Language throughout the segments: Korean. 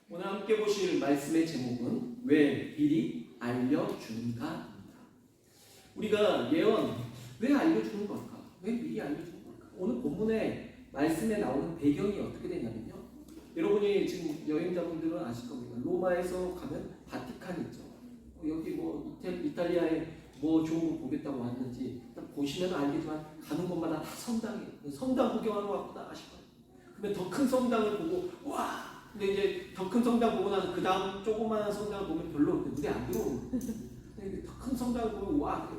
오늘 함께 보실 말씀의 제목은 왜 미리 알려주는가입니다. 우리가 예언 왜 알려주는 걸까? 왜 미리 알려주는 걸까? 오늘 본문의 말씀에 나오는 배경이 어떻게 되냐면요. 여러분이 지금 여행자분들은 아실 겁니다. 로마에서 가면 바티칸이 있죠. 여기 뭐 이탈리아에 뭐 좋은 거 보겠다고 왔는지 보시면 알겠지만 가는 곳마다 다 성당이에요. 성당 구경하러 왔구나 아실 거예요. 그러면 더 큰 성당을 보고 와! 근데 이제 더 큰 성당 보고 나서 그 다음 조그마한 성당을 보면 별로 눈에 안 들어오는 거예요. 더 큰 성당을 보면 와!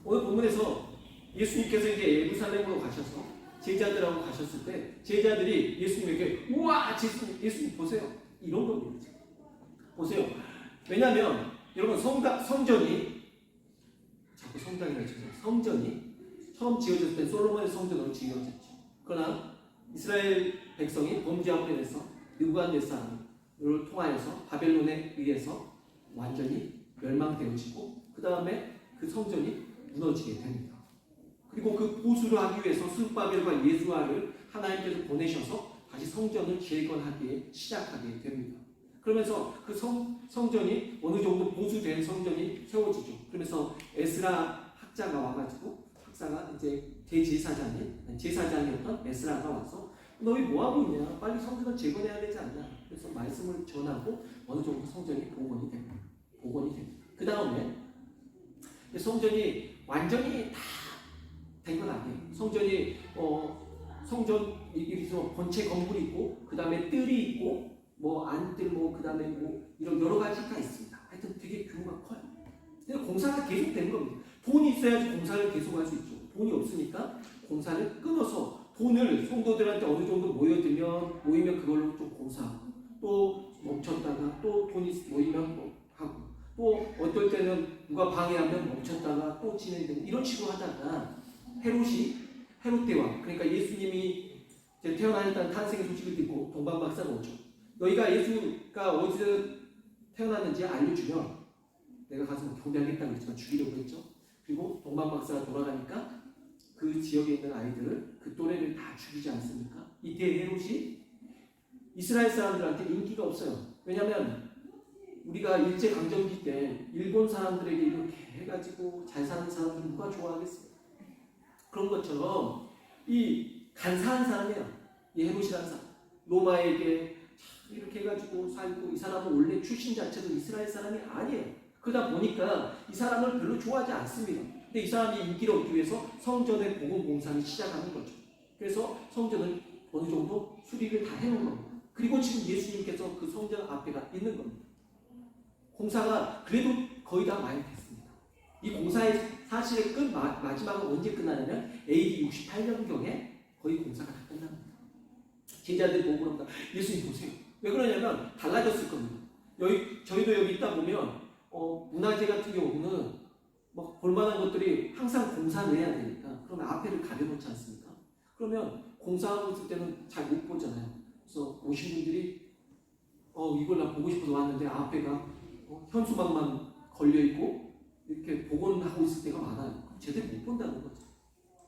오늘 본문에서 예수님께서 이제 예루살렘으로 가셔서 제자들하고 가셨을 때 제자들이 예수님에게 우와! 예수님 보세요. 이런 겁니다. 보세요. 왜냐하면 여러분 성전이 자꾸 성당이라고 해서 성전이 처음 지어졌을 때 솔로몬의 성전으로 지어졌죠. 그러나 이스라엘 백성이 범죄함으로 인해서 느부갓네살을 통하여서 바벨론에 의해서 완전히 멸망되어지고 그 다음에 그 성전이 무너지게 됩니다. 그리고 그 보수를 하기 위해서 스룹바벨과 예수아를 하나님께서 보내셔서 다시 성전을 재건하기 시작하게 됩니다. 그러면서 그 성전이 어느 정도 보수된 성전이 세워지죠. 그러면서 에스라 학자가 와가지고 학사가 이제 제사장이었던 에스라가 와서 너희 뭐하고 있냐? 빨리 성전을 재건해야 되지 않냐? 그래서 말씀을 전하고 어느 정도 성전이 복원이 됩니다. 그 다음에 성전이 완전히 다 된 건 아니에요. 성전이 성전 여기서 본체 건물이 있고 그 다음에 뜰이 있고 뭐 안뜰 그 다음에 뭐 이런 여러 가지가 있습니다. 하여튼 되게 규모가 커요. 근데 공사가 계속 되는 겁니다. 돈이 있어야지 공사를 계속할 수 있죠. 돈이 없으니까 공사를 끊어서 돈을 성도들한테 어느 정도 모이면 그걸로 좀 공사하고 또 멈췄다가 또 돈이 모이면 뭐 하고 또 어떨 때는 누가 방해하면 멈췄다가 또 진행되고 이런 식으로 하다가 헤롯 대왕 그러니까 예수님이 태어나셨다는 탄생의 소식을 듣고 동방박사가 오죠. 너희가 예수가 어디서 태어났는지 알려주면 내가 가서 경배하겠다고 했지만 죽이려고 했죠. 그리고 동방박사가 돌아가니까 그 지역에 있는 아이들을 그 또래를 다 죽이지 않습니까? 이때 헤롯이 이스라엘 사람들한테 인기가 없어요. 왜냐하면 우리가 일제강점기 때 일본 사람들에게 이렇게 해가지고 잘 사는 사람들 누가 좋아하겠어요? 그런 것처럼 이 간사한 사람이에요. 이 헤롯이라는 사람. 로마에게 이렇게 해가지고 살고 이 사람은 원래 출신 자체도 이스라엘 사람이 아니에요. 그러다 보니까 이 사람을 별로 좋아하지 않습니다. 근데 이 사람이 인기를 얻기 위해서 성전의 복음 공사를 시작하는 거죠. 그래서 성전을 어느 정도 수리를 다 해놓은 겁니다. 그리고 지금 예수님께서 그 성전 앞에가 있는 겁니다. 공사가 그래도 거의 다 많이 됐습니다. 이 공사의 사실의 마지막은 언제 끝나냐면 AD 68년경에 거의 공사가 다 끝납니다. 제자들이 보고 그럽니다. 예수님 보세요. 왜 그러냐면 달라졌을 겁니다. 저희도 여기 있다 보면 문화재 같은 경우는 막 볼만한 것들이 항상 공사를 해야 되니까 그러면 앞에를 가려놓지 않습니까? 그러면 공사하고 있을 때는 잘 못 보잖아요. 그래서 오신 분들이 이걸 나 보고 싶어서 왔는데 앞에가 현수막만 걸려있고 이렇게 복원하고 있을 때가 많아요. 제대로 못 본다는 거죠.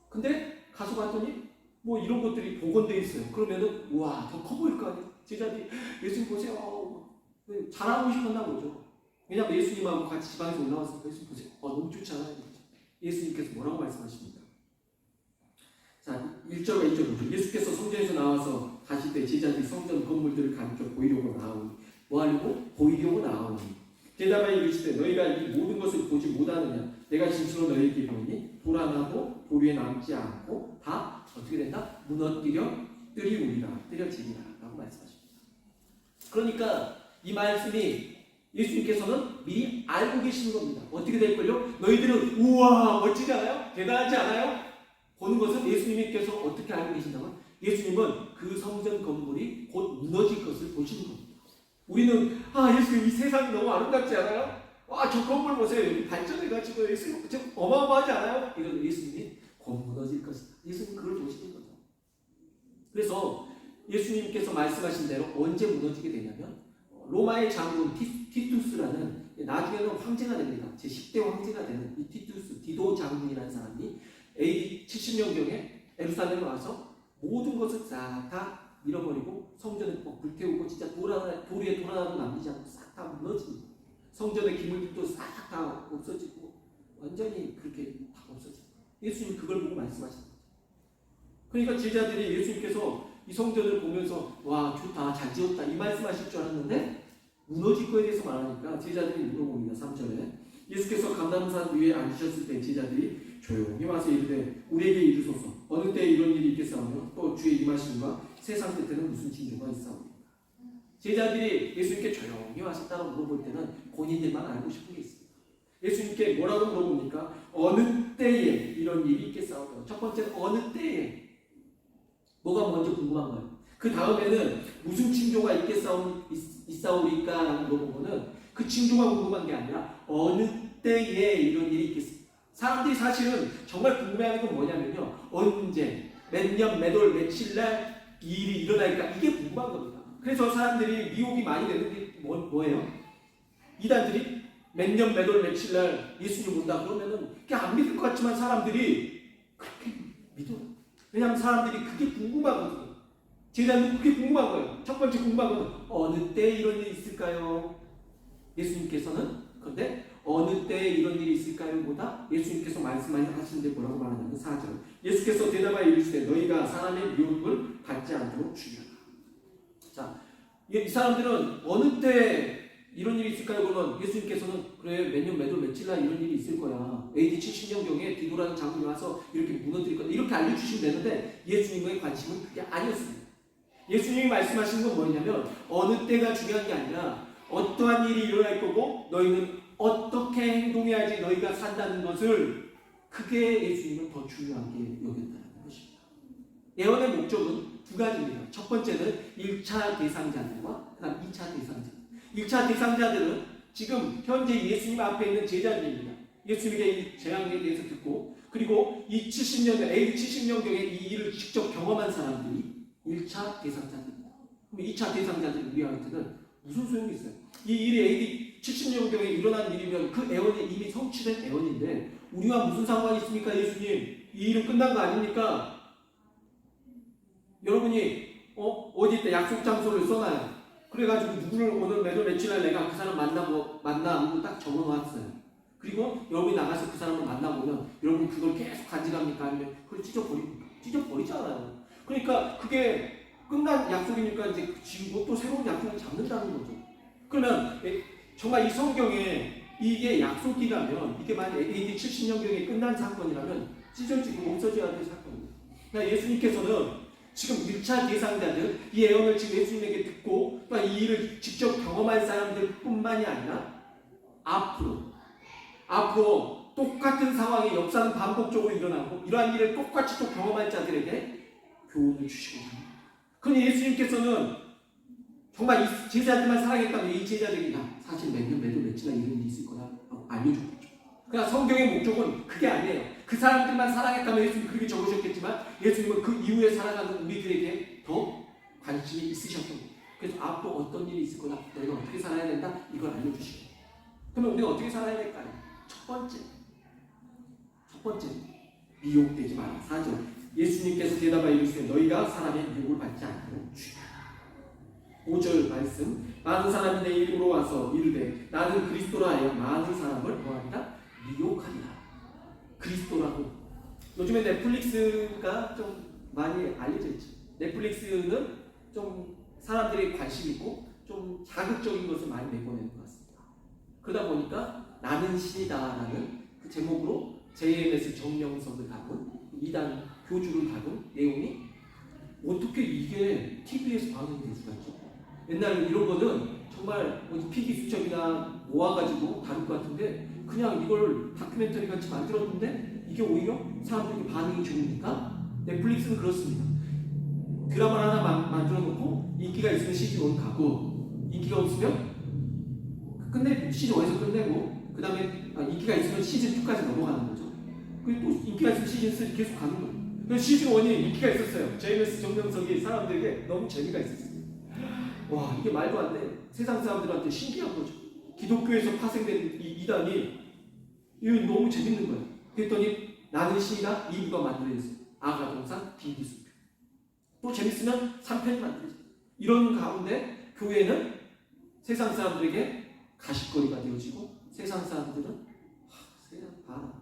근데 가서 봤더니 뭐 이런 것들이 복원되어 있어요. 그러면은 우와 더 커 보일 거 아니에요. 제자들이 예수님 보세요. 잘하고 싶었나 보죠. 왜냐하면 예수님하고 같이 지방에서 올라왔으니까 예수님 보세요. 너무 좋잖아요. 예수님께서 뭐라고 말씀하십니까? 자 1절과 2절 보죠. 예수께서 성전에서 나와서 가실 때 제자들이 성전 건물들을 가르쳐 보이려고 나오니 뭐 하려고? 보이려고 나오니 대답하여 이르시되 너희가 이 모든 것을 보지 못하느냐 내가 진실로 너희에게 이르노니 돌 하나도 돌 위에 남지 않고 다 어떻게 된다? 무너뜨려 뜨려지리라 라고 말씀하십니다. 그러니까 이 말씀이 예수님께서는 미리 알고 계시는 겁니다. 어떻게 될걸요? 너희들은 우와 멋지지 않아요? 대단하지 않아요? 보는 것은 예수님께서 어떻게 알고 계신다고요? 예수님은 그 성전 건물이 곧 무너질 것을 보시는 겁니다. 우리는 예수님 이 세상이 너무 아름답지 않아요? 와 저 건물 보세요. 여기 발전해가지고 예수님 어마어마하지 않아요? 이런 예수님이 곧 무너질 것이다. 예수님 그걸 보시는 거죠. 그래서 예수님께서 말씀하신 대로 언제 무너지게 되냐면 로마의 장군 티투스라는 나중에는 황제가 됩니다. 제10대 황제가 되는 이 디도 장군이라는 사람이 AD 70년경에 예루살렘에 와서 모든 것을 다 밀어버리고 성전을 막 불태우고 진짜 도리에 돌아다도 남기지 않고 싹 다 무너집니다. 성전의 기물들도 싹 다 없어지고 완전히 그렇게 다 없어집니다. 예수님 그걸 보고 말씀하시는 거죠. 그러니까 제자들이 예수님께서 이 성전을 보면서 와 좋다 잘 지었다 이 말씀하실 줄 알았는데 무너질 거에 대해서 말하니까 제자들이 물어봅니다. 3절에 예수께서 감람산 위에 앉으셨을 때 제자들이 조용히 와서 이르되 우리에게 이르소서 어느 때에 이런 일이 있겠사오며 또 주의 임하심과 세상 끝에는 무슨 징조가 있사오며 제자들이 예수님께 조용히 와셨다고 물어볼 때는 본인들만 알고 싶은 게 있습니다. 예수님께 뭐라고 물어봅니까? 어느 때에 이런 일이 있겠사오며 첫 번째는 어느 때에 뭐가 먼저 궁금한가요? 그 다음에는 무슨 징조가 있사오리까 라고 물어보고는 그 징조가 궁금한 게 아니라 어느 때에 이런 일이 있겠습니까? 사람들이 사실은 정말 궁금해하는 건 뭐냐면요. 언제, 몇 년, 몇 월, 며칠 날 이 일이 일어날까 이게 궁금한 겁니다. 그래서 사람들이 미혹이 많이 되는 게 뭐예요? 이단들이 몇 년, 몇 월, 며칠 날 예수님 온다 그러면은 그게 안 믿을 것 같지만 사람들이 그렇게 믿어요. 왜냐하면 사람들이 그게 궁금하거든요. 제자들은 그게 궁금한 거예요. 첫 번째 궁금한 건 어느 때 이런 일이 있을까요? 예수님께서는 그런데 어느 때에 이런 일이 있을까요? 보다 예수님께서 말씀하시는데 뭐라고 말하냐면 4절 예수께서 대답하여 이르시되 너희가 사람의 미혹을 받지 않도록 주의하라. 자, 이 사람들은 어느 때 이런 일이 있을까요? 그러면 예수님께서는 그래 몇 년 몇 월 며칠 날 이런 일이 있을 거야. AD 70년경에 디도라는 장군이 와서 이렇게 무너뜨릴 거다. 이렇게 알려주시면 되는데 예수님의 관심은 그게 아니었습니다. 예수님이 말씀하시는 건 뭐냐면 어느 때가 중요한 게 아니라 어떠한 일이 일어날 거고 너희는 어떻게 행동해야지 너희가 산다는 것을 그게 예수님은 더 중요하게 여겼다는 것입니다. 예언의 목적은 두 가지입니다. 첫 번째는 1차 대상자들과 그 다음 2차 대상자들. 1차 대상자들은 지금 현재 예수님 앞에 있는 제자들입니다. 예수님의 이 재앙에 대해서 듣고 그리고 이 70년, AD 70년경에 이 일을 직접 경험한 사람들이 1차 대상자들입니다. 그럼 2차 대상자들 우리한테는 무슨 소용이 있어요? 이 일이 AD 70년경에 일어난 일이면 그 애언이 이미 성취된 애언인데 우리와 무슨 상관이 있습니까? 예수님 이 일은 끝난 거 아닙니까? 여러분이 어디 있다 약속 장소를 써놔요. 그래가지고 누구를 오늘 몇 월 며칠 날 내가 그 사람 만나고 딱 적어놓았어요. 그리고 여러분이 나가서 그 사람을 만나보면 여러분 그걸 계속 간직합니까? 아니면 그걸 찢어버립니까? 찢어버리잖아요. 그러니까 그게 끝난 약속이니까 이제 지우고 또 새로운 약속을 잡는다는 거죠. 그러면 정말 이 성경에 이게 약속이라면 이게 만약 AD 70년경에 끝난 사건이라면 찢어지고 없어져야 될 사건입니다. 그러니까 예수님께서는 지금 1차 대상자들 이 예언을 지금 예수님에게 듣고 또 이 일을 직접 경험한 사람들 뿐만이 아니라 앞으로 똑같은 상황이 역사는 반복적으로 일어나고 이러한 일을 똑같이 또 경험할 자들에게 교훈을 주시고 합니다. 그러니 예수님께서는 정말 이 제자들만 사랑했다면 이 제자들이 사실 몇 년, 몇 월, 며칠 날 이런 일이 있을 거다 알려줬겠죠. 그러니까 성경의 목적은 그게 아니에요. 그 사람들만 사랑했다면 예수님이 그렇게 적으셨겠지만 예수님은 그 이후에 살아가는 우리들에게 더 관심이 있으셨던 거예요. 그래서 앞으로 어떤 일이 있을 거다, 너희가 어떻게 살아야 된다 이걸 알려주시고 그러면 우리가 어떻게 살아야 될까요? 첫 번째 미혹되지 마라. 4절 예수님께서 대답하여 이르시되 너희가 사람의 미혹을 받지 않도록 주의하라. 5절 말씀 많은 사람이 내 이름으로 와서 이르되 나는 그리스도라 하여 많은 사람을 뭐하리라? 미혹하리라. 그리스도라고 요즘에 넷플릭스가 좀 많이 알려져 있죠. 넷플릭스는 좀 사람들이 관심 있고 좀 자극적인 것을 많이 내보내는 것 같습니다. 그러다 보니까 나는 신이다라는 그 제목으로 JMS 정명석을 담은 이단 교주를 담은 내용이 어떻게 이게 TV에서 방영이 될 수가 있죠? 옛날에 이런 거는 정말 피기수첩이나 모아가지고 다룰 것 같은데 그냥 이걸 다큐멘터리 같이 만들었는데 이게 오히려 사람들에게 반응이 좋으니까 넷플릭스는 그렇습니다. 드라마를 하나 만들어 놓고 인기가 있으면 시즌 1 가고 인기가 없으면 시즌 1에서 끝내고 그 다음에 인기가 있으면 시즌 2까지 넘어가는 거죠. 그리고 또 인기가 있으면 시즌 3 계속 가는 거예요. 그래서 시즌 1이 인기가 있었어요. JMS 정명석이 사람들에게 너무 재미가 있었어요. 와 이게 말도 안 돼. 세상 사람들한테 신기한 거죠. 기독교에서 파생된 이 이단이 이거 너무 재밌는 거예요. 그랬더니 나는 신이다 2부가 만들어졌어요. 아가동산 비기수표. 또 재밌으면 3편이 만들어져. 이런 가운데 교회는 세상 사람들에게 가십거리가 되어지고 세상 사람들은 세상 봐라.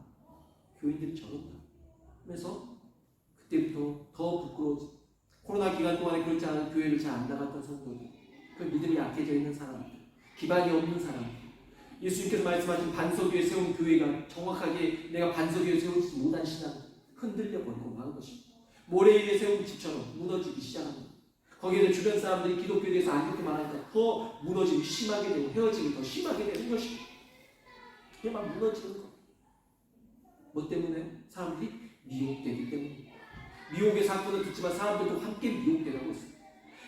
교인들이 저런다. 하면서 그때부터 더 부끄러워지. 코로나 기간 동안에 그렇지 않은 교회를 잘 안 나갔던 성도들, 그 믿음이 약해져 있는 사람들, 기반이 없는 사람들, 예수님께서 말씀하신 반석 위에 세운 교회가 정확하게 내가 반석 위에 세우지 못한 신앙 흔들려 버리고 만 것입니다. 모래 위에 세운 집처럼 무너지기 시작합니다. 거기에 주변 사람들이 기독교에 대해서 안 좋게 말하니까 더 무너지기 심하게 되고 헤어짐이 더 심하게 되는 것입니다. 그게 막 무너지는 거. 뭐 때문에? 사람들이 미혹되기 때문입니다. 미혹의 사건을 듣지만 사람들도 함께 미혹되라고 있어요.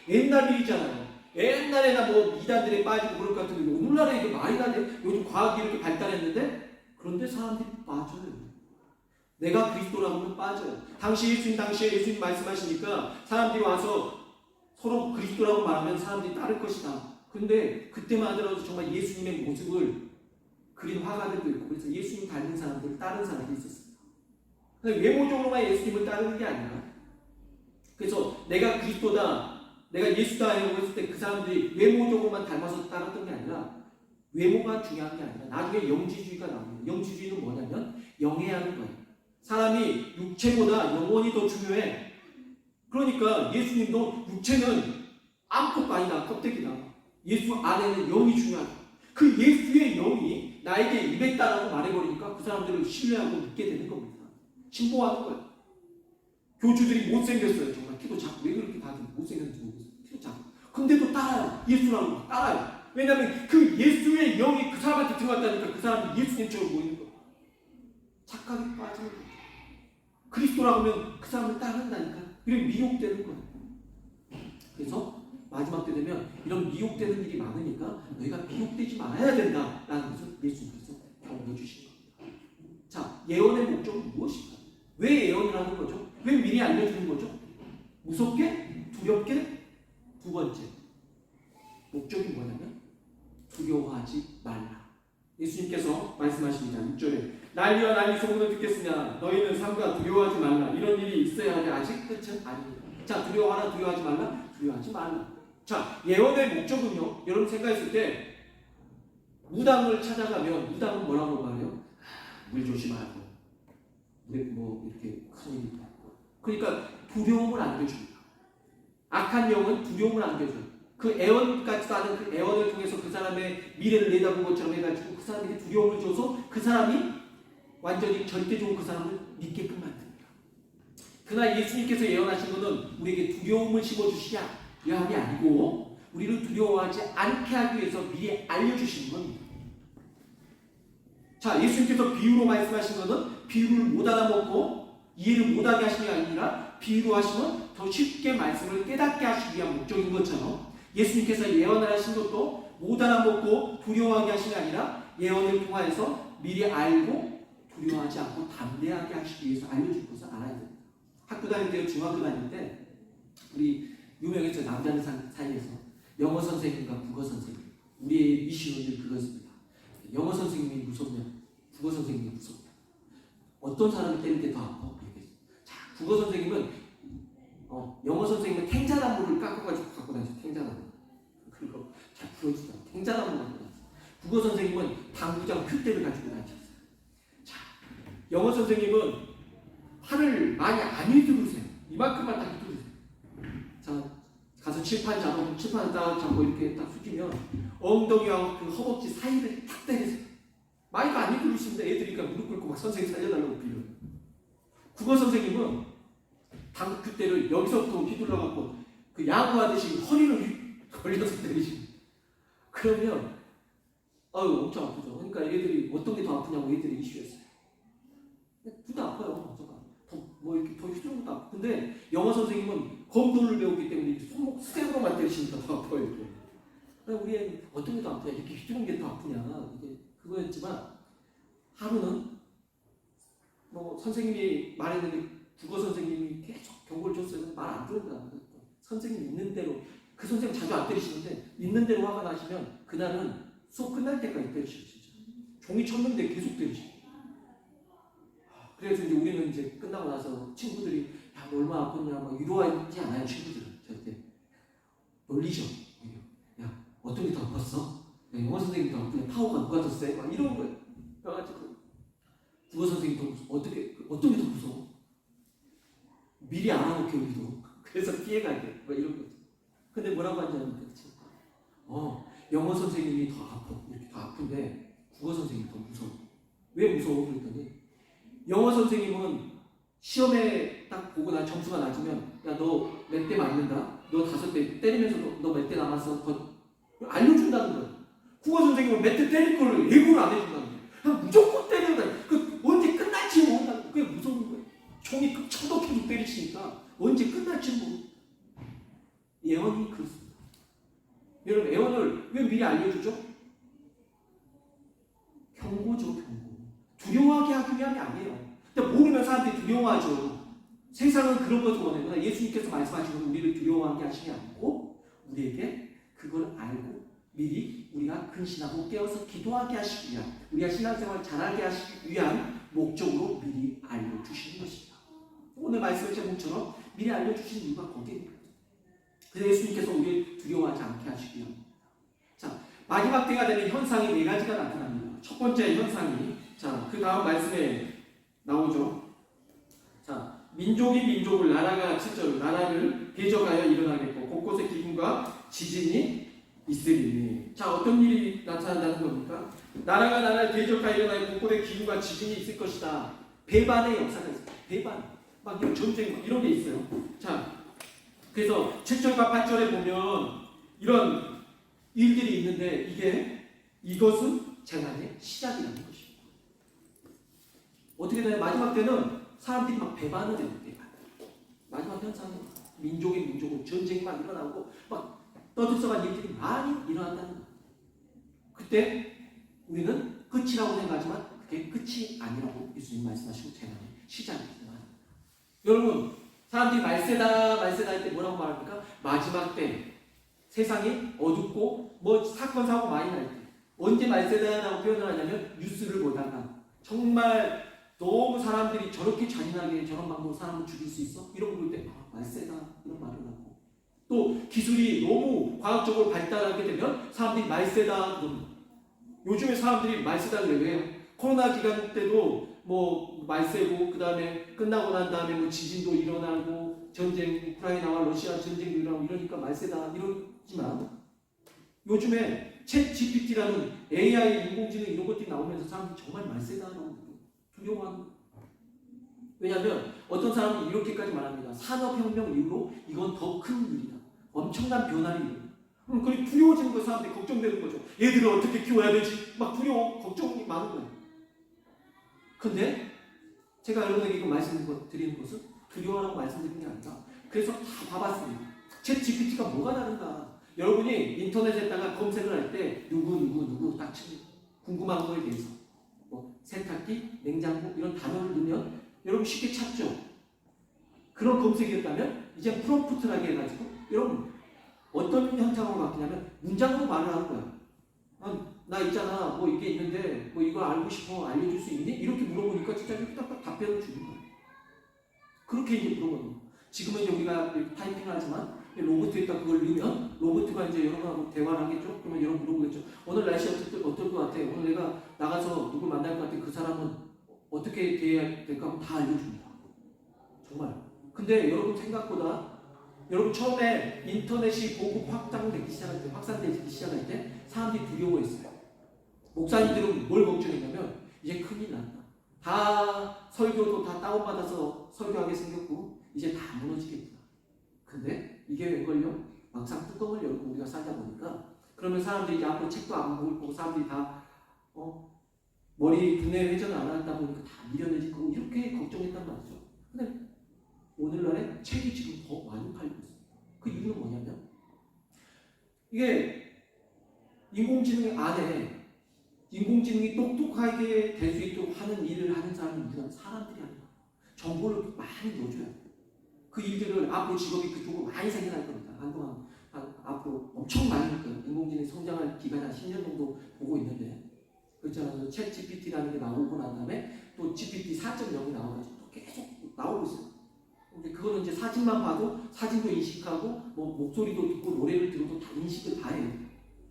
옛날 일이잖아요. 옛날에나 뭐 이단들에 빠지고 그럴 것 같은데 오늘날에 이게 말이 안 돼. 요즘 과학이 이렇게 발달했는데 그런데 사람들이 빠져요. 내가 그리스도라고 하면 빠져요. 당시에 예수님 말씀하시니까 사람들이 와서 서로 그리스도라고 말하면 사람들이 따를 것이다. 근데 그때만 하더라도 정말 예수님의 모습을 그린 화가들도 있고 그래서 예수님 닮은 사람들, 다른 사람들이 있었어요. 외모적으로만 예수님을 따르는 게 아니라 그래서 내가 그리스도다, 내가 예수다 라고 했을 때 그 사람들이 외모적으로만 닮아서 따랐던 게 아니라 외모가 중요한 게 아니라 나중에 영지주의가 나옵니다. 영지주의는 뭐냐면 영해하는 거예요. 사람이 육체보다 영혼이 더 중요해. 그러니까 예수님도 육체는 아무것도 아니다, 껍데기다. 예수 안에는 영이 중요하다. 그 예수의 영이 나에게 임했다라고 말해버리니까 그 사람들을 신뢰하고 믿게 되는 겁니다. 신봉하는 거예요. 교주들이 못생겼어요. 정말 키도 작고 왜 그렇게 다들 못생겼는지 모르겠어요. 키도 작고. 근데도 따라요. 예수라고 따라요. 왜냐하면 그 예수의 영이 그 사람한테 들어갔다니까 그 사람이 예수님처럼 보이는 거예요. 착각에 빠지는 거예요. 그리스도라고 하면 그 사람을 따른다니까. 이런 미혹되는 거예요. 그래서 마지막 때 되면 이런 미혹되는 일이 많으니까 너희가 미혹되지 말아야 된다라는 것을 예수님께서 경고해 주신 겁니다. 자, 예언의 목적은 무엇인가? 왜 예언을 하는 거죠? 왜 미리 알려주는 거죠? 무섭게? 두렵게? 두 번째, 목적이 뭐냐면 두려워하지 말라. 예수님께서 말씀하십니다. 6절에 난리와 난리 소문을 듣겠으나 너희는 삼가 두려워하지 말라. 이런 일이 있어야 하지 아직 끝은 아닙니다. 자, 두려워하라, 두려워하지 말라, 두려워하지 말라. 자, 예언의 목적은요, 여러분 생각했을 때 무당을 찾아가면 무당은 뭐라고 말해요? 물 조심하라고. 물에 뭐 이렇게 큰일이 있다. 그러니까 두려움을 안겨줍니다. 악한 영은 두려움을 안겨줘요. 그 애원까지도 하는 그 애원을 통해서 그 사람의 미래를 내다본 것처럼 해가지고 그 사람에게 두려움을 줘서 그 사람이 완전히 절대적으로 그 사람을 믿게끔 만듭니다. 그러나 예수님께서 예언하신 것은 우리에게 두려움을 심어주시냐 이 함이 아니고 우리를 두려워하지 않게 하기 위해서 미리 알려주시는 겁니다. 자, 예수님께서 비유로 말씀하신 것은 비유를 못 알아먹고 이해를 못하게 하시는 게 아니라 비유로 하시면 더 쉽게 말씀을 깨닫게 하시기 위한 목적인 것처럼 예수님께서 예언을 하신 것도 못 알아먹고 두려워하게 하시는 게 아니라 예언을 통하여서 미리 알고 두려워하지 않고 담대하게 하시기 위해서 알려줄 것을 알아야 됩니다. 학교 다닐 때, 중학교 다닐 때 우리 유명했죠. 남자들 사이에서 영어 선생님과 국어 선생님. 우리의 미션은 그것입니다. 영어 선생님이 무섭냐? 국어 선생님이 무섭냐? 어떤 사람이 때릴 때 더 아파? 자, 국어 선생님은 영어 선생님은 탱자나무를 깎아가지고 갖고 다녔어요. 탱자나무. 그리고 잘 풀어주다. 탱자나무 갖고 다녔어요. 국어 선생님은 당구장 큐대를 가지고 다녔어요. 자, 영어 선생님은 팔을 많이 안 휘두르세요. 이만큼만 딱 휘두르세요. 자, 가서 칠판 딱 잡고 이렇게 딱 숙이면 엉덩이와 그 허벅지 사이를 탁 때리세요. 많이도 안 휘두르시는데 애들이 무릎 꿇고 막 선생님 살려달라고 빌어요. 국어 선생님은 당구 큐대를 여기서부터 휘둘러갖고 그 야구하듯이 허리를 걸려서 때리시고 그러면 엄청 아프죠. 그러니까 애들이 어떤 게 더 아프냐고 애들이 이슈했어요. 둘 다 아파요. 뭐 이렇게 더 휘두르는 것도 아프고 근데 영어 선생님은 검도를 배웠기 때문에 손목 스텝으로만 때리시니까 더 아파요. 이렇게. 그러니까 우리 애는 어떤 게 더 아프냐 이렇게 휘두르는 게 더 아프냐 이게 그거였지만 하루는 뭐 선생님이 말했는데 국어 선생님이 계속 경고를 줬어요. 말 안 들은다. 선생님 있는 대로 그 선생님 자주 안 때리시는데 있는 대로 화가 나시면 그날은 수업 끝날 때까지 때리시고 진짜 종이 쳤는데 계속 때리시고 그래서 이제 우리는 이제 끝나고 나서 친구들이 야, 너 얼마나 아팠냐, 막 위로하지 않아요, 친구들은. 절대. 놀리죠. 야, 어떤 게 더 아팠어? 야, 영어 선생님이 더 아프냐? 파워가 누가 더 세? 막 이런 거예요. 그래가지고, 국어 선생님도 어떤 게 더 무서워? 미리 알아놓게, 우리도. 그래서 피해가게. 막 이런 거죠. 근데 뭐라고 하는지 아닙니까? 영어 선생님이 더 아파. 이렇게 더 아픈데, 국어 선생님이 더 무서워. 왜 무서워? 그랬더니, 영어 선생님은 시험에 딱 보고 나 점수가 낮으면, 야, 너 몇 대 맞는다? 너 5대 때리면서 너 몇 대 남았어? 더 알려준다는 거야. 국어 선생님은 몇 대 때릴 거를 예고를 안 해준다는 거야. 그냥 무조건 때린다. 그 언제 끝날지 모른다는 거야. 그게 무서운 거야. 종이 쳐도켜도 때리시니까 언제 끝날지 모르. 예언이 그렇습니다. 여러분, 예언을 왜 미리 알려주죠? 경고죠, 경고. 두려워하게 하기 위함이 아니에요. 근데 모르면 사람들이 두려워하죠. 세상은 그런 것을 원해요. 예수님께서 말씀하시는 우리를 두려워하게 하시지 않고 우리에게 그걸 알고 미리 우리가 근신하고 깨어서 기도하게 하시기 위한, 우리가 신앙생활을 잘하게 하시기 위한 목적으로 미리 알려주시는 것입니다. 오늘 말씀의 제목처럼 미리 알려주신 이유가 거기입니다. 그래서 예수님께서 우리를 두려워하지 않게 하시기 위함입니다. 자, 마지막 때가 되는 현상이 4가지가 나타납니다. 첫 번째 현상이, 자, 그 다음 말씀에 나오죠. 자, 민족이 민족을, 나라가 7절, 나라를 대적하여 일어나겠고 곳곳에 기근과 지진이 있으리니. 자, 어떤 일이 나타난다는 겁니까? 나라가 나라를 대적하여 일어나고 곳곳에 기근과 지진이 있을 것이다. 배반의 역사가 있어요. 배반. 막 이런 전쟁, 막 이런 게 있어요. 자, 그래서 7절과 8절에 보면 이런 일들이 있는데 이것은 재난의 시작이라는 것입니다. 어떻게 되나요? 마지막 때는 사람들이 막 배반을 해요. 마지막 현상은 민족의 민족은 전쟁이 막 일어나고 막 떠들썩한 일들이 많이 일어난다는 거예요. 그때 우리는 끝이라고 생각하지만 그게 끝이 아니라고 예수님 말씀하시고 재난의 시작입니다. 여러분, 사람들이 말세다 할 때 뭐라고 말합니까? 마지막 때 세상이 어둡고 뭐 사건 사고 많이 날 때. 언제 말세다라고 표현을 하냐면 뉴스를 보다가 정말 너무 사람들이 저렇게 잔인하게 저런 방법으로 사람을 죽일 수 있어? 이런 거 볼 때 말세다 이런 말을 하고, 또 기술이 너무 과학적으로 발달하게 되면 사람들이 말세다 그럽니다. 요즘에 사람들이 말세다 그래요. 왜요? 코로나 기간 때도 뭐 말세고, 그 다음에 끝나고 난 다음에 뭐 지진도 일어나고 전쟁, 우크라이나와 러시아 전쟁도 일어나고 이러니까 말세다 이러지만, 요즘에 챗 GPT라는 AI 인공지능 이런 것들이 나오면서 사람들이 정말 말세다라고 두려워하는. 왜냐하면 어떤 사람은 이렇게까지 말합니다. 산업혁명 이후로 이건 더 큰 일이다. 엄청난 변화를 일으켜. 그리고 두려워지는 거, 사람들이 걱정되는 거죠. 얘들을 어떻게 키워야 되지? 막 두려워, 걱정이 많은 거예요. 근데 제가 여러분에게 이거 말씀드리는 것은 두려워라고 말씀드리는 게 아니라, 그래서 다 봐봤습니다. 챗 GPT가 뭐가 다른가? 여러분이 인터넷에다가 검색을 할 때 누구 딱 칩니다. 궁금한 거에 대해서. 뭐 세탁기, 냉장고 이런 단어를 넣으면 여러분 쉽게 찾죠. 그런 검색이었다면 이제 프롬프트라게 해가지고 여러분 어떤 현상으로 바뀌냐면 문장으로 말을 하는 거야. 나 있잖아, 뭐 이게 있는데 뭐 이거 알고 싶어, 알려줄 수 있니? 이렇게 물어보니까 진짜 이렇게 딱딱 답변을 주는 거야. 그렇게 이제 물어보는 거야. 지금은 이제 우리가 타이핑을 하지만 로봇에다 그걸 넣으면 로봇가 이제 여러분하고 대화를 하겠죠? 그러면 여러분 물어보겠죠. 오늘 날씨 어떨 것 같아? 오늘 내가 나가서 누굴 만날 것 같아? 그 사람은 어떻게 대해야 될까? 하면 다 알려줍니다. 정말. 근데 여러분 생각보다, 여러분 처음에 인터넷이 보급 확산되기 시작할 때 사람들이 두려워했어요. 목사님들은 뭘 걱정했냐면 이제 큰일 났다. 다 설교도 다 다운받아서 설교하게 생겼고 이제 다 무너지겠구나. 근데 이게 웬걸요? 막상 뚜껑을 열고 우리가 살다 보니까, 그러면 사람들이 이제 앞으로 책도 안 먹을 거고 사람들이 다 머리 두뇌 회전을 안 하다 보니까 다 미련해질 거고 이렇게 걱정했단 말이죠. 근데 오늘날에 책이 지금 더 많이 팔리고 있어요. 그 이유는 뭐냐면 이게 인공지능 안에 인공지능이 똑똑하게 될 수 있도록 하는 일을 하는 사람이 우리가 사람들이 아니라 정보를 많이 넣어줘야 돼요. 그 일들을 앞으로 직업이 그쪽으로 많이 생겨날 겁니다. 한동안 앞으로 엄청 많이 할 거예요. 인공지능이 성장할 기간 한 10년 정도 보고 있는데, 그렇잖아요. 챗 GPT라는 게 나오고 난 다음에 또 GPT 4.0이 나와가지고 또 계속 나오고 있어요. 근데 그거는 이제 사진만 봐도 사진도 인식하고 뭐 목소리도 듣고 노래를 들어도 다 인식을 다 해요.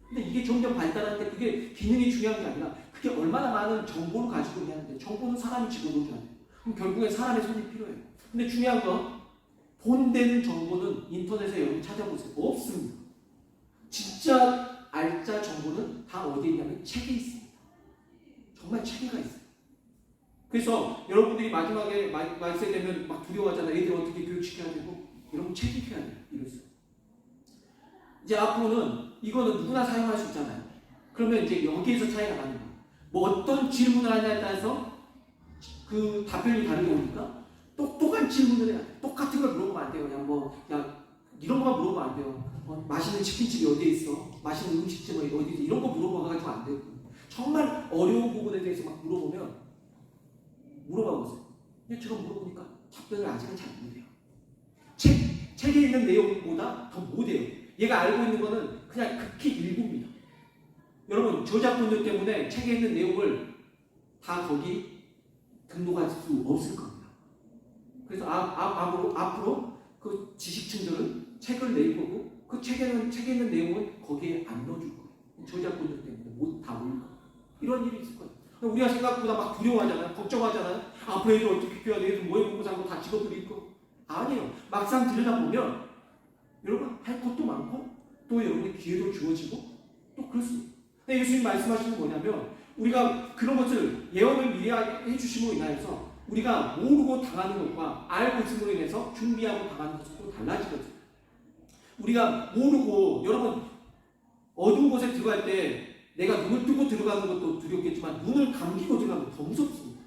근데 이게 점점 발달하는데 그게 기능이 중요한 게 아니라 그게 얼마나 많은 정보를 가지고 있냐는데 정보는 사람이 집어넣어줘야 돼요. 그럼 결국엔 사람의 손이 필요해요. 근데 중요한 건 본되는 정보는 인터넷에 여러분 찾아보세요. 없습니다. 진짜 알짜 정보는 다 어디에 있냐면 책에 있습니다. 정말 책에가 있어요. 그래서 여러분들이 마지막에 말세 되면 막 두려워하잖아요. 애들 어떻게 교육시켜야 되고 여러분 책임해야 돼요. 이랬어요. 이제 앞으로는 이거는 누구나 사용할 수 있잖아요. 그러면 이제 여기에서 차이가 나는 거예요. 뭐 어떤 질문을 하냐에 따라서 그 답변이 다르게 오니까 똑똑한 질문을 해야 돼요. 똑같은 걸 물어보면 안 돼요. 그냥 이런 거만 물어보면 안 돼요. 맛있는 치킨집이 어디에 있어? 맛있는 음식점이 어디 있어? 이런 거 물어봐가지고 안 돼요. 정말 어려운 부분에 대해서 막 물어봐 보세요. 근데 제가 물어보니까 답변을 아직은 잘 못해요. 책에 있는 내용보다 더 못해요. 얘가 알고 있는 거는 그냥 극히 일부입니다. 여러분 저작권료 때문에 책에 있는 내용을 다 거기 등록할 수 없을 겁니다. 그래서 앞으로 그 지식층들은 책을 낼 거고 그 책에 있는 내용은 거기에 안 넣어줄 거예요. 저작권료 때문에 못 다 올릴 거예요. 이런 일이 있을 거예요. 우리가 생각보다 막 두려워하잖아요. 걱정하잖아요. 앞으로 애들 어떻게 키워야 돼? 애들 뭐해 먹고 살고 다 직업들이 있고. 아니에요. 막상 들여다보면 여러분 할 것도 많고 또 여러분의 기회도 주어지고 또 그렇습니다. 근데 예수님 말씀하시는 건 뭐냐면 우리가 그런 것을 예언을 미리 해주심으로 인하여서 우리가 모르고 당하는 것과 알고 있음으로 인해서 준비하고 당하는 것은 또 달라지거든요. 우리가 모르고 여러분 어두운 곳에 들어갈 때 내가 눈을 뜨고 들어가는 것도 두렵겠지만 눈을 감기고 들어가는 건 더 무섭습니다.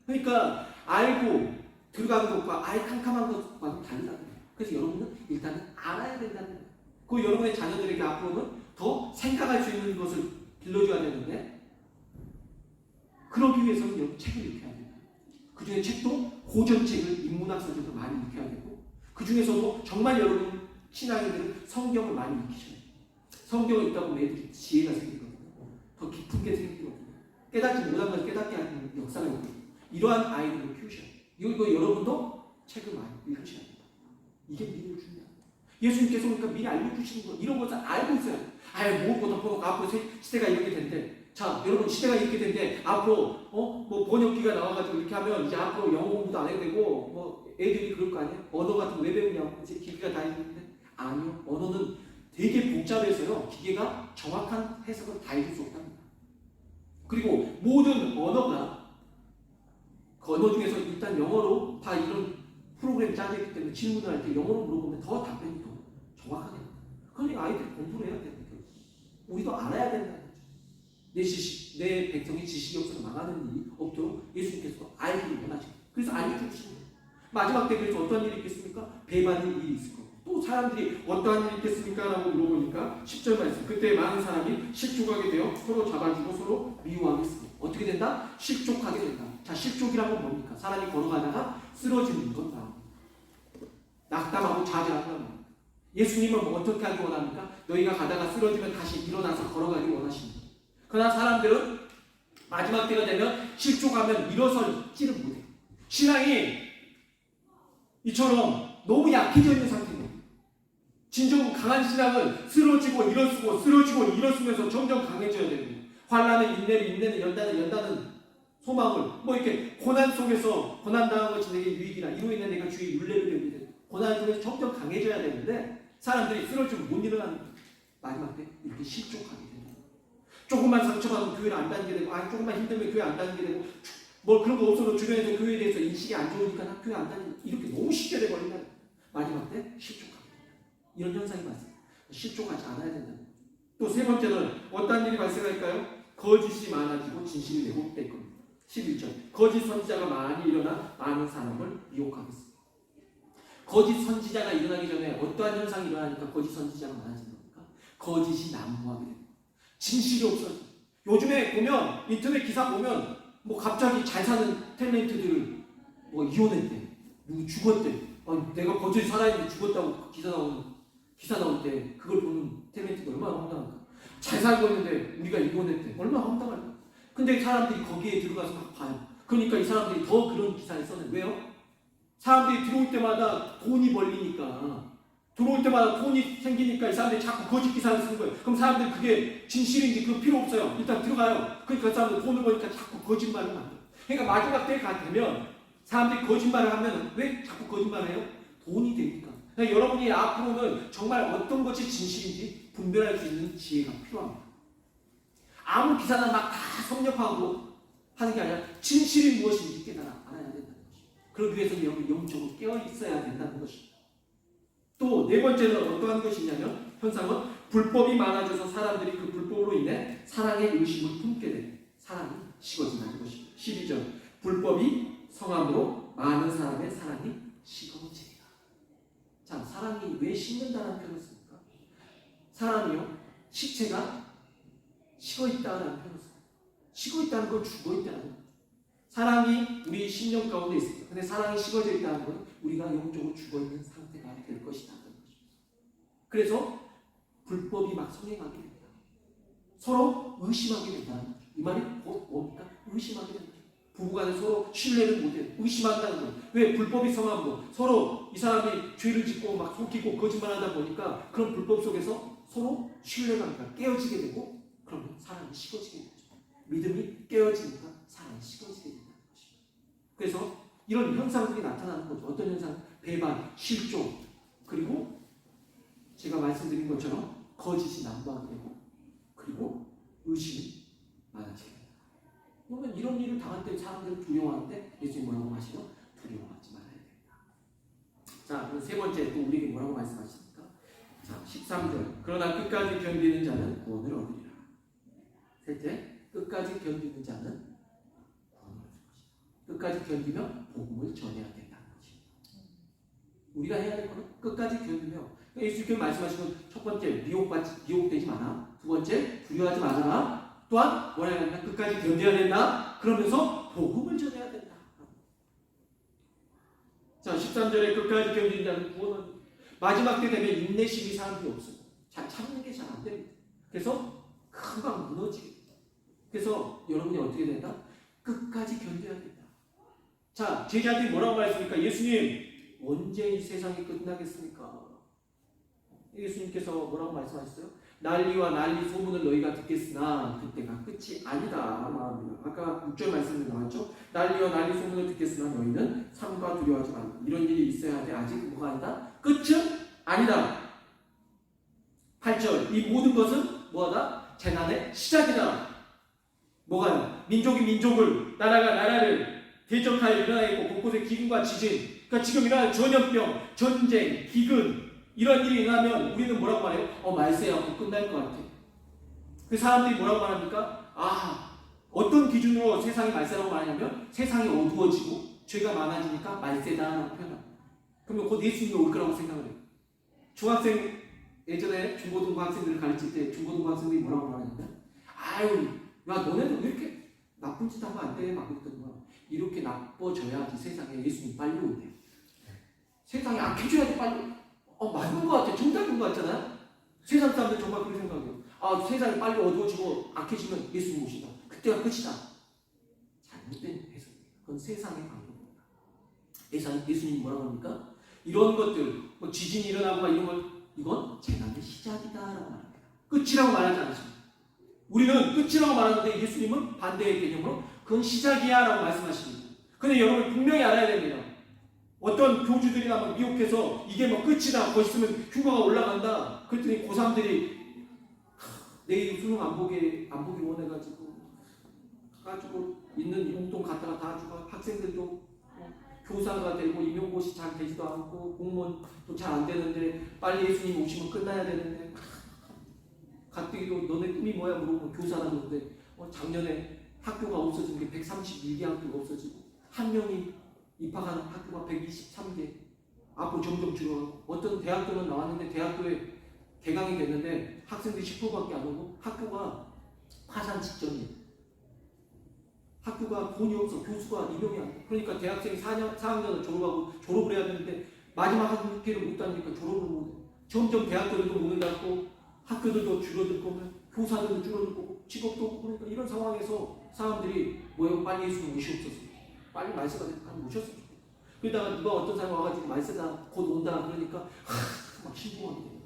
그러니까 알고 들어가는 것과 아예 캄캄한 것과는 다르다는 거예요. 그래서 여러분은 일단은 알아야 된다는 거예요. 그 여러분의 자녀들에게 앞으로는 더 생각할 수 있는 것을 길러줘야 되는데 그러기 위해서는 여러분 책을 읽혀야 됩니다. 그 중에 책도 고전책을 인문학 서적을 많이 읽혀야 되고 그 중에서도 정말 여러분 신앙인들은 성경을 많이 읽히셔야 돼요. 성경을 읽다 보면 애들이 지혜가 생기거든요. 더 깊은 게 생기거든요. 깨닫지 못한 것을 깨닫게 하는 역사가 있거든요. 이러한 아이들을 키우셔야 돼요. 이거 여러분도 책을 많이 읽으셔야 됩니다. 이게 미래를 준비합니다. 예수님께서 그러니까 미리 알려주시는 거 이런 것을 알고 있어요. 모르고 덮어놓고 앞으로 시대가 이렇게 된대. 자, 여러분 시대가 이렇게 된대. 앞으로 뭐 번역기가 나와가지고 이렇게 하면 이제 앞으로 영어 공부도 안 해도 되고 뭐 애들이 그럴 거 아니에요? 언어 같은 거 왜 배우냐고 이제 기계가 다 있는데 아니요. 언어는 되게 복잡해서요. 기계가 정확한 해석을 다 해줄 수 없답니다. 그리고 모든 언어가 그 언어 중에서 일단 영어로 다 이런 프로그램이 짜져 있기 때문에 질문을 할 때 영어로 물어보면 더 답변이 더 정확하게 됩니다. 그러니까 아이들이 공부를 해야 됩니다. 우리도 알아야 된다는 거죠. 내 백성이 지식이 없어서 망하는 일이 없도록 예수님께서 알기를 원하시고 그래서 알려주시는 거예요. 마지막 때 그래서 어떤 일이 있겠습니까? 배반의 일이 있을 거예요. 또 사람들이 어떠한 일이 있겠습니까? 라고 물어보니까 10절 말씀 그때 많은 사람이 실족하게 되어 서로 잡아주고 서로 미워하겠습니다. 어떻게 된다? 실족하게 된다. 자, 실족이란 건 뭡니까? 사람이 걸어가다가 쓰러지는 건다. 낙담하고 좌절하는 겁니다. 예수님은 뭐 어떻게 하기 원합니까? 너희가 가다가 쓰러지면 다시 일어나서 걸어가기 원하십니다. 그러나 사람들은 마지막 때가 되면 실족하면 일어서지를 못해요. 신앙이 이처럼 너무 약해져 있는 상태입니다. 진정 강한 신앙은 쓰러지고 일어서고 쓰러지고 일어서면서 점점 강해져야 됩니다. 환난은 인내를 연다는 소망을 뭐 이렇게 고난 속에서 고난당한 것이 내게 유익이라 이로 인해 내가 주의 율례를 배우게 되고 고난 속에서 점점 강해져야 되는데 사람들이 쓰러지면 못 일어나는 마지막 때 이렇게 실족하게 됩니다. 조금만 상처받으면 교회를 안 다니게 되고 조금만 힘들면 교회 안 다니게 되고 뭐 그런 거 없어도 주변에서 교회에 대해서 인식이 안 좋으니까 나 교회 안 다니고 이렇게 너무 쉽게 돼버리면 마지막 때 실족하게 됩니다. 이런 현상이 발생합니다. 실족하지 않아야 된다는 거죠. 또 세 번째는 어떤 일이 발생할까요? 거짓이 많아지고 진실이 왜곡될 겁니다. 11절 거짓 선지자가 많이 일어나 많은 사람을 미혹하겠습니다. 거짓 선지자가 일어나기 전에 어떠한 현상이 일어나니까 거짓 선지자가 많아지는 겁니까? 거짓이 난무하게 됩니다. 진실이 없어져. 요즘에 보면 인터넷 기사 보면 뭐 갑자기 잘 사는 탤런트들을 뭐 이혼했대, 누구 죽었대. 내가 거짓이 살아있는데 죽었다고 기사 나올 때 그걸 보는 탤런트가 얼마나 황당할까? 잘 살고 있는데 우리가 이혼했대. 얼마나 황당할까? 근데 사람들이 거기에 들어가서 막 봐요. 그러니까 이 사람들이 더 그런 기사를 써내. 왜요? 사람들이 들어올 때마다 돈이 벌리니까, 들어올 때마다 돈이 생기니까 이 사람들이 자꾸 거짓 기사를 쓰는 거예요. 그럼 사람들이 그게 진실인지 그거 필요 없어요. 일단 들어가요. 그러니까 그 사람들 돈을 버니까 자꾸 거짓말을 만들어요. 그러니까 마지막 때에 되면 사람들이 거짓말을 하면 왜 자꾸 거짓말을 해요? 돈이 되니까. 그러니까 여러분이 앞으로는 정말 어떤 것이 진실인지 분별할 수 있는 지혜가 필요합니다. 아무 기사나 막 다 섭렵하고 하는 게 아니라 진실이 무엇인지 깨달아 알아야 된다는 것입니다. 그러기 위해서 여러분이 영적으로 깨어 있어야 된다는 것입니다. 또 네 번째는 어떠한 것이냐면 현상은 불법이 많아져서 사람들이 그 불법으로 인해 사랑의 의심을 품게 되는 사랑이 식어진다는 것입니다. 12절 불법이 성함으로 많은 사람의 사랑이 식어지리라. 자, 사랑이 왜 식는다는 표현을 씁니까? 사람이요 식체가 식어있다라는 표현을 씁니다. 식어있다는 건 죽어있다는 거예요. 사랑이 우리 심령 가운데 있습니다. 근데 사랑이 식어져 있다는 건 우리가 영적으로 죽어있는 상태가 될 것이라는 것입니다. 그래서 불법이 막 성행하게 됩니다. 서로 의심하게 된다는 거죠. 이 말이 뭡니까? 의심하게 된다. 부부간에 서로 신뢰를 못해요. 의심한다는 거예요. 왜? 불법이 성함으로 서로 이 사람이 죄를 짓고 막 속이고 거짓말하다 보니까 그런 불법 속에서 서로 신뢰관계가 깨어지게 되고 그러면 사랑이 식어지게 되죠. 믿음이 깨어지니까 사랑이 식어지게 된다는 것입니다. 그래서 이런 현상들이 나타나는 거죠. 어떤 현상? 배반, 실종, 그리고 제가 말씀드린 것처럼 거짓이 난무하게 되고 그리고 의심이 많아지게 됩니다. 그러면 이런 일을 당할 때 사람들은 두려워하는데 예수님 뭐라고 하시죠? 두려워하지 말아야 된다. 자, 그럼 세 번째 또 우리에게 뭐라고 말씀하십니까? 자, 13절 그러나 끝까지 견디는 자는 구원을 얻으리라. 셋째, 끝까지 견디는 자는 구원을 얻을 것이다. 끝까지 견디면 복음을 전해야 된다는 것입니다. 우리가 해야 될 것은 끝까지 견디며 예수님께서 말씀하시는 첫 번째 미혹되지 마라. 두 번째 두려워하지 말아라. 또한 뭐라 해야 된다? 끝까지 견뎌야 된다. 그러면서 복음을 전해야 된다. 자, 13절에 끝까지 견디는 자는 구원은 마지막 때 되면 인내심이 사람들이 없어요. 잘 참는 게 잘 안 됩니다. 그래서 금방 무너지게 됩니다. 그래서 여러분이 어떻게 된다? 끝까지 견뎌야 된다. 자, 제자들이 뭐라고 말했습니까? 예수님 언제 이 세상이 끝나겠습니까? 예수님께서 뭐라고 말씀하셨어요? 난리와 난리 소문을 너희가 듣겠으나 그때가 끝이 아니다 말합니다. 아까 6절 말씀에 나왔죠? 난리와 난리 소문을 듣겠으나 너희는 삼가 두려워하지 말라. 이런 일이 있어야 돼. 아직 뭐가 아니다? 끝은 아니다. 8절 이 모든 것은 뭐하다? 재난의 시작이다. 뭐가요? 민족이 민족을 나라가 나라를 대적하여 일어나 있고 곳곳에 기근과 지진 그러니까 지금 일어나는 전염병, 전쟁, 기근 이런 일이 일어나면 우리는 뭐라고 말해요? 말세하고 끝날 것 같아. 그 사람들이 뭐라고 말합니까? 어떤 기준으로 세상이 말세라고 말하냐면 세상이 어두워지고 죄가 많아지니까 말세다라고 표현합니다. 그러면 곧 예수님이 올 거라고 생각을 해요. 중학생 예전에 중고등부 학생들을 가르칠 때 중고등부 학생들이 뭐라고 말하냐면 야 너네들 왜 이렇게 나쁜 짓 하면 안 돼? 막 그랬더니 이렇게 나빠져야지 세상에 예수님 빨리 온대. 세상이 악해져야지 빨리. 맞는 것 같아. 정답인 것 같잖아요. 세상 사람들 정말 그렇게 생각해요. 세상이 빨리 어두워지고 악해지면 예수님 오신다. 그때가 끝이다. 잘못된 해석입니다. 그건 세상의 방법입니다. 예수님이 뭐라고 합니까? 이런 것들, 지진이 일어나고 이런 것, 이건 재난의 시작이다라고 말합니다. 끝이라고 말하지 않습니다. 우리는 끝이라고 말하는데 예수님은 반대의 개념으로 그건 시작이야라고 말씀하십니다. 근데 여러분 분명히 알아야 됩니다. 어떤 교주들이나 막 미혹해서 이게 뭐 끝이다. 거기 있으면 휴가가 올라간다. 그랬더니 고3들이 내일 수능 안 보기 원해가지고 있는 용돈 갖다가 다 주고 학생들도 교사가 되고 임용고시 잘 되지도 않고 공무원도 잘 안 되는데 빨리 예수님 오시면 끝나야 되는데 가뜩이도 너네 꿈이 뭐야 물어보면 교사라는데 작년에 학교가 없어진 게 131개 학교가 없어지고 한 명이 입학하는 학교가 123개 앞으로 점점 줄어가고 어떤 대학교는 나왔는데 대학교에 개강이 됐는데 학생들이 10%밖에 안 오고 학교가 파산 직전이에요. 학교가 돈이 없어 교수가 임용이 안 돼. 그러니까 대학생이 4학년을 졸업을 해야 되는데 마지막 학기를 못 다니니까 졸업을 못 해. 점점 대학교들도 문을 닫고 학교들도 줄어들 거면 교사들도 줄어들 거고 직업도 없고 그러니까 이런 상황에서 사람들이 빨리 예수님 오시옵소서. 빨리 말세가 되니까 모셨습니다. 그러다가 누가 어떤 사람 와가지고 말세다 곧 온다 그러니까 막 신중하게 됩니다.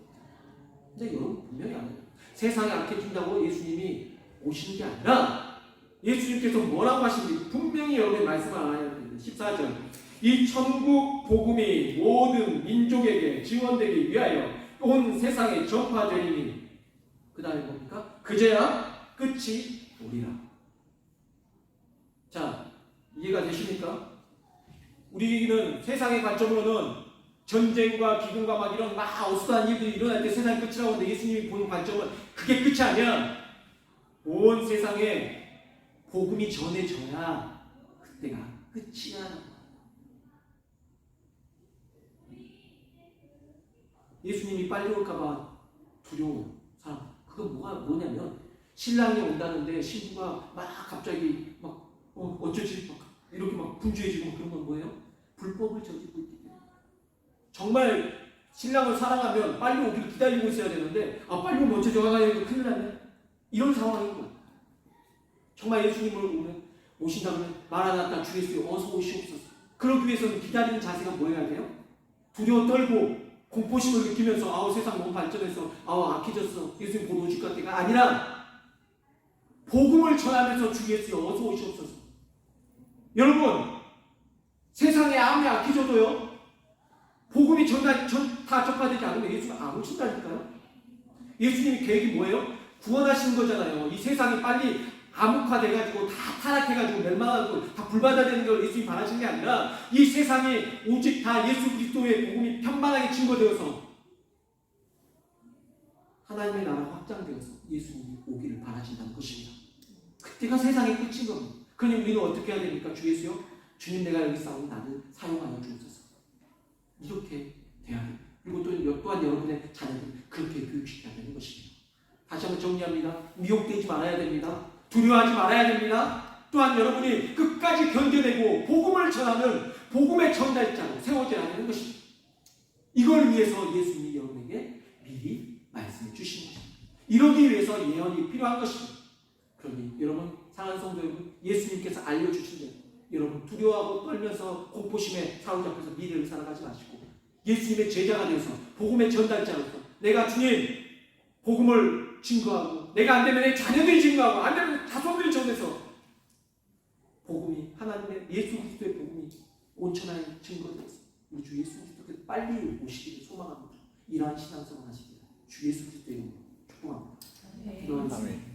근데 여러분 분명히 알아요. 세상에 악해진다고 예수님이 오시는 게 아니라 예수님께서 뭐라고 하시는지 분명히 여러분의 말씀을 알아야 됩니다. 14절 이 천국 복음이 모든 민족에게 증언되기 위하여 온 세상에 전파되리니 그 다음에 뭡니까? 그제야 끝이 오리라. 자, 이해가 되십니까? 우리는 세상의 관점으로는 전쟁과 기근과 막 이런 막 어수선한 일들이 일어날 때 세상이 끝이라고 하는데 예수님이 보는 관점은 그게 끝이 아니야. 온 세상에 복음이 전해져야 그때가 끝이야. 예수님이 빨리 올까봐 두려운 사람. 그건 뭐냐면 신랑이 온다는데 신부가 막 갑자기 막 어쩌지 막 이렇게 막 분주해지고 막 그런 건 뭐예요? 불법을 저지르고 있기 때문에. 정말 신랑을 사랑하면 빨리 오기를 기다리고 있어야 되는데 빨리 오면 어쩌죠? 큰일 나네. 이런 상황인 거야. 정말 예수님을 오신다면 마라나타 주 예수여 어서 오시옵소서. 그러기 위해서는 기다리는 자세가 뭐여야 돼요? 두려워 떨고 공포심을 느끼면서 세상 너무 발전해서 악해졌어. 예수님 곧 오실 것 같아가 아니라 복음을 전하면서 주 예수여 어서 오시옵소서. 여러분 세상에 아무리 악해져도요 복음이 다 전파되지 않으면 예수님 안 오신다니까요. 예수님이 계획이 뭐예요? 구원하시는 거잖아요. 이 세상이 빨리 암흑화돼가지고 다 타락해가지고 멸망하고 다 불바다되는 걸 예수님이 바라시는 게 아니라 이 세상이 오직 다 예수 그리스도의 복음이 편만하게 증거되어서 하나님의 나라가 확장되어서 예수님이 오기를 바라신다는 것입니다. 그때가 세상의 끝인 겁니다. 그러니 우리는 어떻게 해야 됩니까? 주 예수여 주님 내가 여기 싸우니 나를 사용하여 주옵소서. 이렇게 돼야 됩니다. 그리고 또한 여러분의 자녀들 그렇게 교육시켜야 되는 것입니다. 다시 한번 정리합니다. 미혹되지 말아야 됩니다. 두려워하지 말아야 됩니다. 또한 여러분이 끝까지 견뎌내고 복음을 전하는 복음의 전달자로 세워져야 하는 것입니다. 이걸 위해서 예수님이 여러분에게 미리 말씀해 주신 것입니다. 이러기 위해서 예언이 필요한 것입니다. 그러니 여러분 사랑하는 성도 여러분 예수님께서 알려주신 대로 여러분 두려워하고 떨면서 공포심에 사로잡혀서 미래를 살아가지 마시고 예수님의 제자가 되어서 복음의 전달자로서 내가 주님 복음을 증거하고 내가 안 되면 내 자녀들이 증거하고 안 되면 자손들이 전해서 복음이 하나님의 예수 그리스도의 복음이 온천하에 증거되어서 우리 주 예수 그리스도께서 빨리 오시기를 소망합니다. 이러한 신앙생활 하시기를 주 예수 그리스도의 이름으로 축복합니다. 기도하겠습니다.